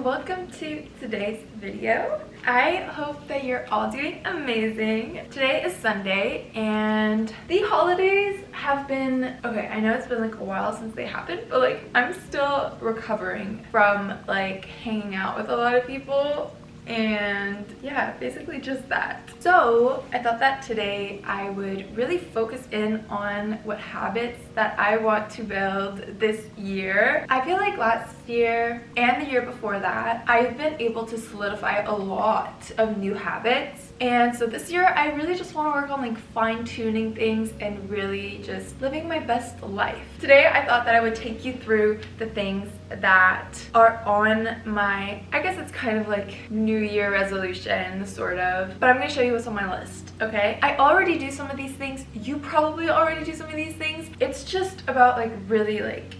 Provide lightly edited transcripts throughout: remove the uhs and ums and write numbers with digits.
welcome to today's video. I hope that you're all doing amazing. Today is Sunday and the holidays have been, okay, I know it's been like a while since they happened, but like I'm still recovering from like hanging out with a lot of people. And yeah, basically just that. So I thought that today I would really focus in on what habits that I want to build this year. I feel like last year and the year before that, I've been able to solidify a lot of new habits. And so this year I really just want to work on like fine-tuning things and really just living my best life. Today I thought that I would take you through the things that are on my, I guess it's kind of like New Year resolution, sort of, but I'm going to show you what's on my list, okay? I already do some of these things. You probably already do some of these things. It's just about like really like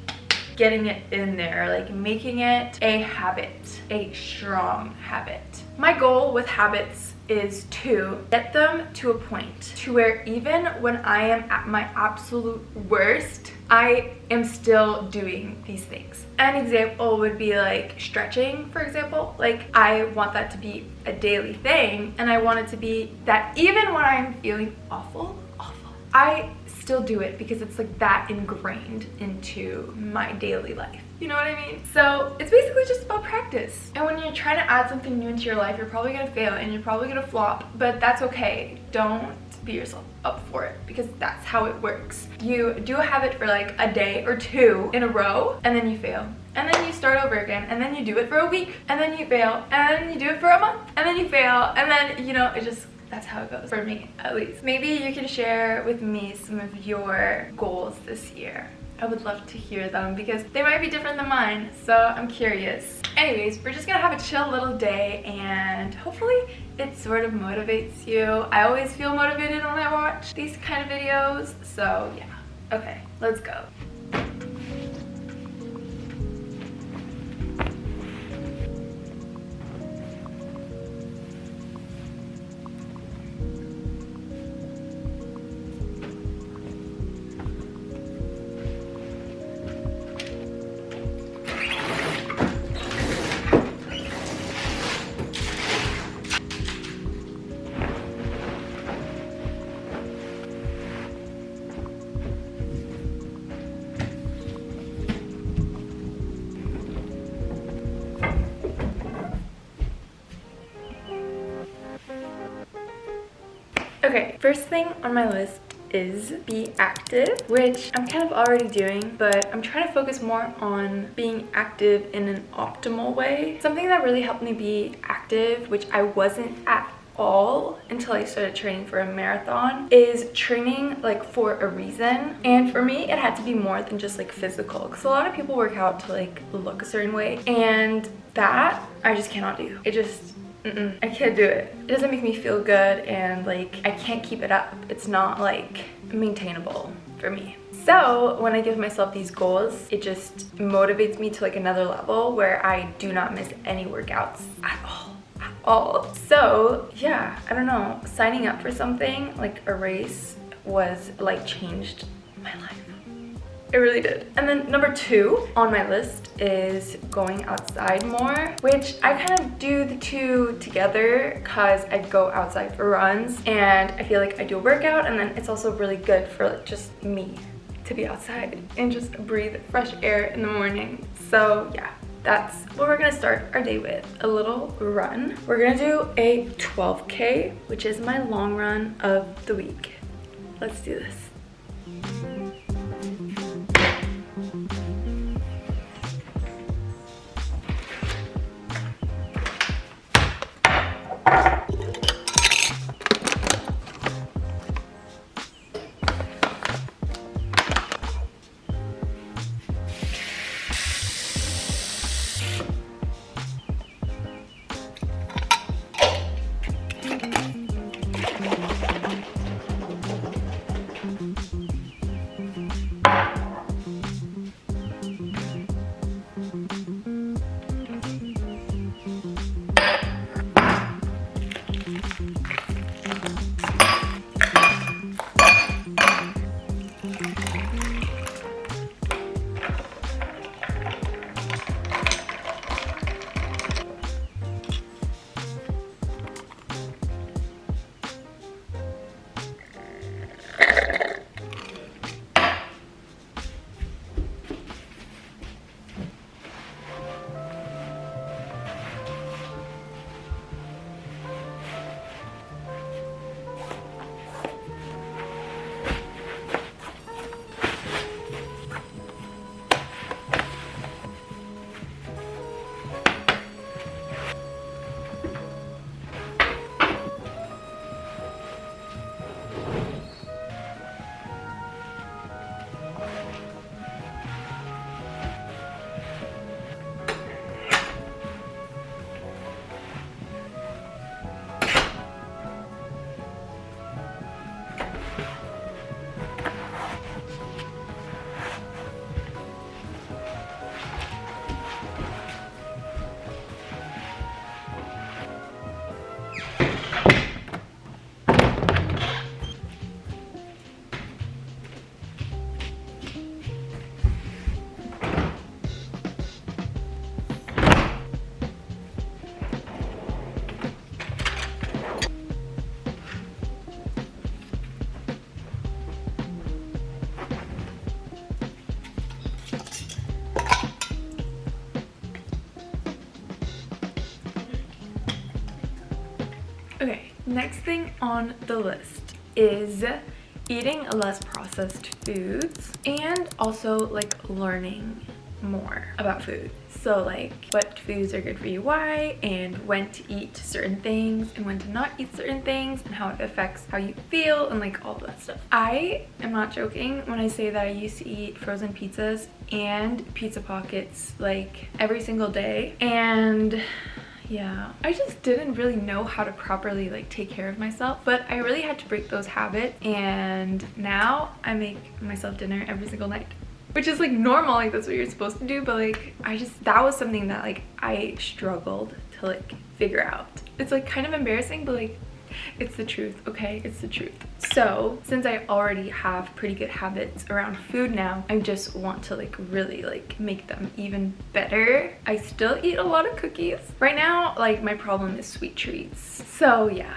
getting it in there, like making it a habit, a strong habit. My goal with habits is to get them to a point to where even when I am at my absolute worst, I am still doing these things. An example would be like stretching, for example. Like I want that to be a daily thing, and I want it to be that even when I'm feeling awful, I still do it because it's like that ingrained into my daily life. You know what I mean? So it's basically just about practice. And when you're trying to add something new into your life, you're probably gonna fail and you're probably gonna flop, but that's okay. Don't beat yourself up for it because that's how it works. You do a habit for like a day or two in a row and then you fail. And then you start over again, and then you do it for a week, and then you fail, and then you do it for a month, and then you fail, and then, you know, it just, that's how it goes for me, at least. Maybe you can share with me some of your goals this year. I would love to hear them because they might be different than mine, so I'm curious. Anyways, we're just gonna have a chill little day and hopefully it sort of motivates you. I always feel motivated when I watch these kind of videos, so yeah. Okay, let's go. Okay, first thing on my list is be active, which I'm kind of already doing, but I'm trying to focus more on being active in an optimal way. Something that really helped me be active, which I wasn't at all until I started training for a marathon, is training like for a reason. And for me, it had to be more than just like physical, because a lot of people work out to like look a certain way, and that I just cannot do. It just I can't do it. It doesn't make me feel good, and like I can't keep it up. It's not like maintainable for me. So when I give myself these goals, it just motivates me to like another level where I do not miss any workouts at all. So yeah, I don't know, signing up for something like a race was like changed my life. It really did. And then number 2 on my list is going outside more, which I kind of do the two together because I go outside for runs and I feel like I do a workout, and then it's also really good for like just me to be outside and just breathe fresh air in the morning. So yeah, that's what we're gonna start our day with, a little run. We're gonna do a 12K, which is my long run of the week. Let's do this. Okay, next thing on the list is eating less processed foods and also like learning more about food. So like what foods are good for you, why, and when to eat certain things and when to not eat certain things and how it affects how you feel and like all that stuff. I am not joking when I say that I used to eat frozen pizzas and pizza pockets like every single day, and yeah, I just didn't really know how to properly like take care of myself, but I really had to break those habits, and now I make myself dinner every single night, which is like normal, like that's what you're supposed to do, but like that was something that like I struggled to like figure out. It's like kind of embarrassing, but like it's the truth, okay? It's the truth. So since I already have pretty good habits around food now, I just want to like really like make them even better. I still eat a lot of cookies. Right now, like my problem is sweet treats. So yeah,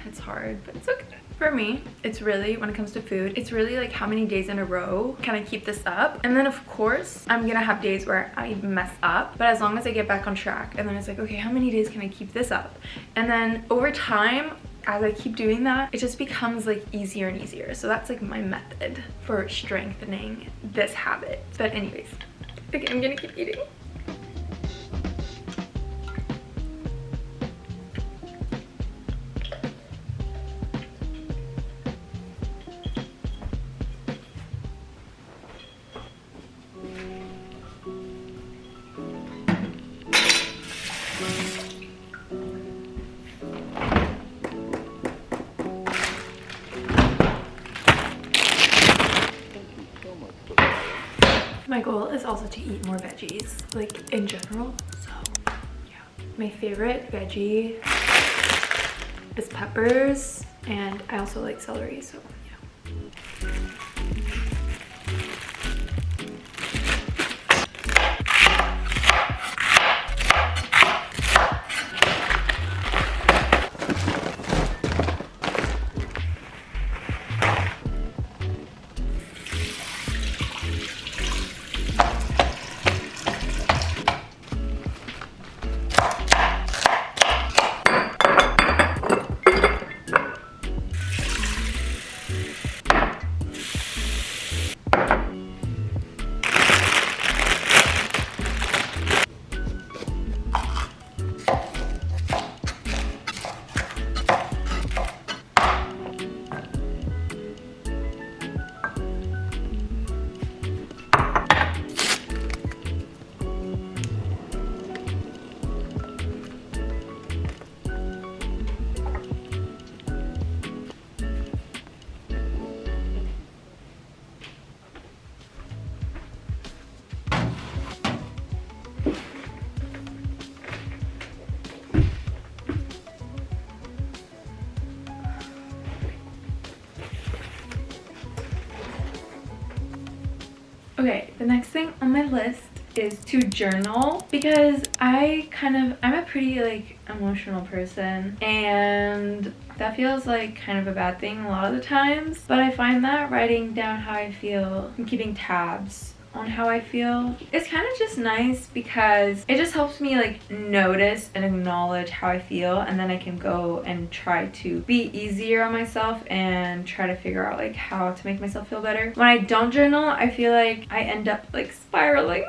it's hard, but it's okay. For me, it's really, when it comes to food, it's really like how many days in a row can I keep this up? And then of course, I'm gonna have days where I mess up, but as long as I get back on track, and then it's like, okay, how many days can I keep this up? And then over time, as I keep doing that, it just becomes like easier and easier. So that's like my method for strengthening this habit. But anyways, okay, I'm gonna keep eating. My goal is also to eat more veggies, like in general. So yeah, my favorite veggie is peppers, and I also like celery, so yeah. Okay, the next thing on my list is to journal, because I'm a pretty like emotional person, and that feels like kind of a bad thing a lot of the times, but I find that writing down how I feel and keeping tabs on how I feel is kind of just nice, because it just helps me like notice and acknowledge how I feel, and then I can go and try to be easier on myself and try to figure out like how to make myself feel better. When I don't journal, I feel like I end up like spiraling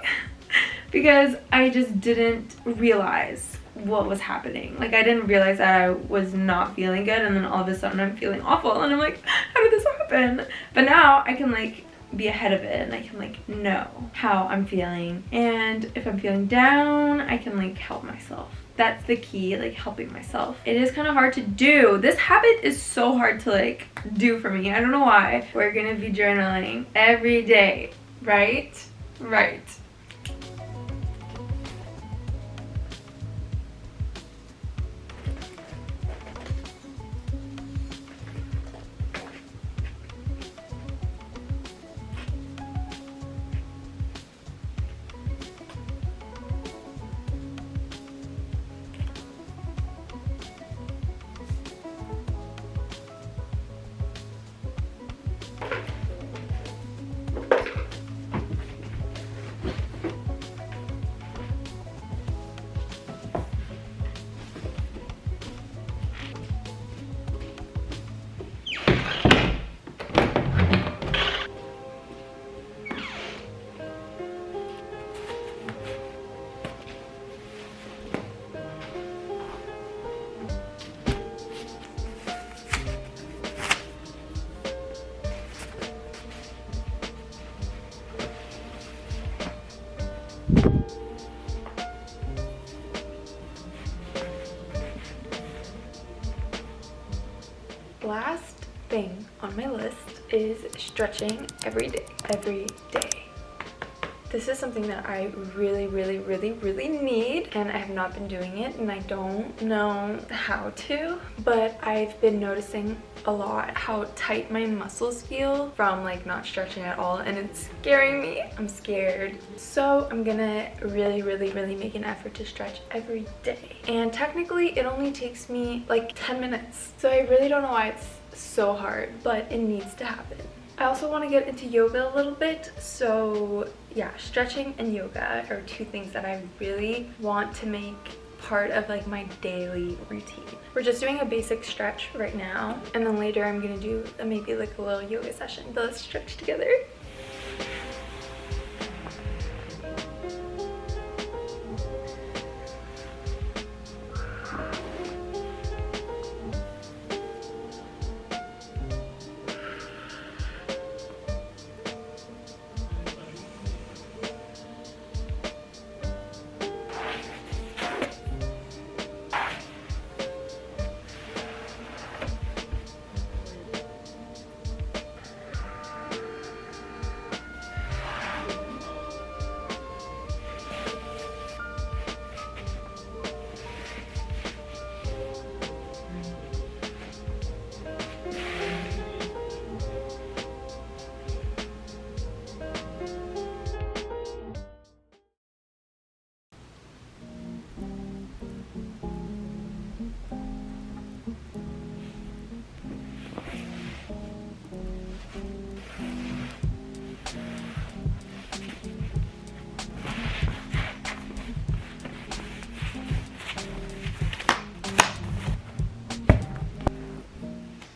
because I just didn't realize what was happening. Like I didn't realize that I was not feeling good, and then all of a sudden I'm feeling awful, and I'm like, how did this happen? But now I can like be ahead of it, and I can like know how I'm feeling, and if I'm feeling down, I can like help myself. That's the key, like helping myself. It is kind of hard to do. This habit is so hard to like do for me. I don't know why. We're gonna be journaling every day, right? Right. last thing on my list is stretching every day. This is something that I really need, and I have not been doing it, and I don't know how to, but I've been noticing a lot how tight my muscles feel from like not stretching at all, and it's scaring me. I'm scared. So I'm gonna really make an effort to stretch every day. And technically it only takes me like 10 minutes. So I really don't know why it's so hard, but it needs to happen. I also want to get into yoga a little bit, so yeah, stretching and yoga are two things that I really want to make part of like my daily routine. We're just doing a basic stretch right now, and then later I'm gonna do maybe like a little yoga session, but let's stretch together.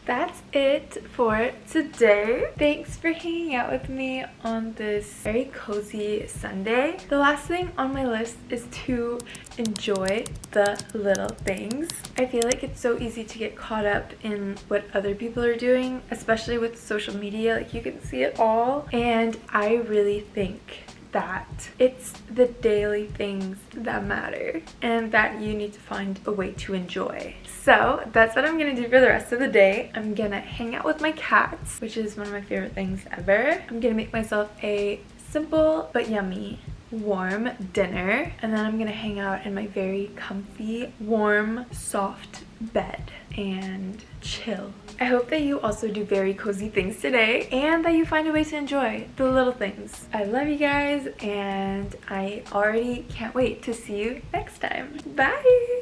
That's it for today. Thanks for hanging out with me on this very cozy Sunday. The last thing on my list is to enjoy the little things. I feel like it's so easy to get caught up in what other people are doing, especially with social media. Like, you can see it all, and I really think that it's the daily things that matter and that you need to find a way to enjoy. So that's what I'm gonna do for the rest of the day. I'm gonna hang out with my cats, which is one of my favorite things ever. I'm gonna make myself a simple but yummy warm dinner, and then I'm gonna hang out in my very comfy, warm, soft bed and chill. I hope that you also do very cozy things today and that you find a way to enjoy the little things. I love you guys, and I already can't wait to see you next time. Bye!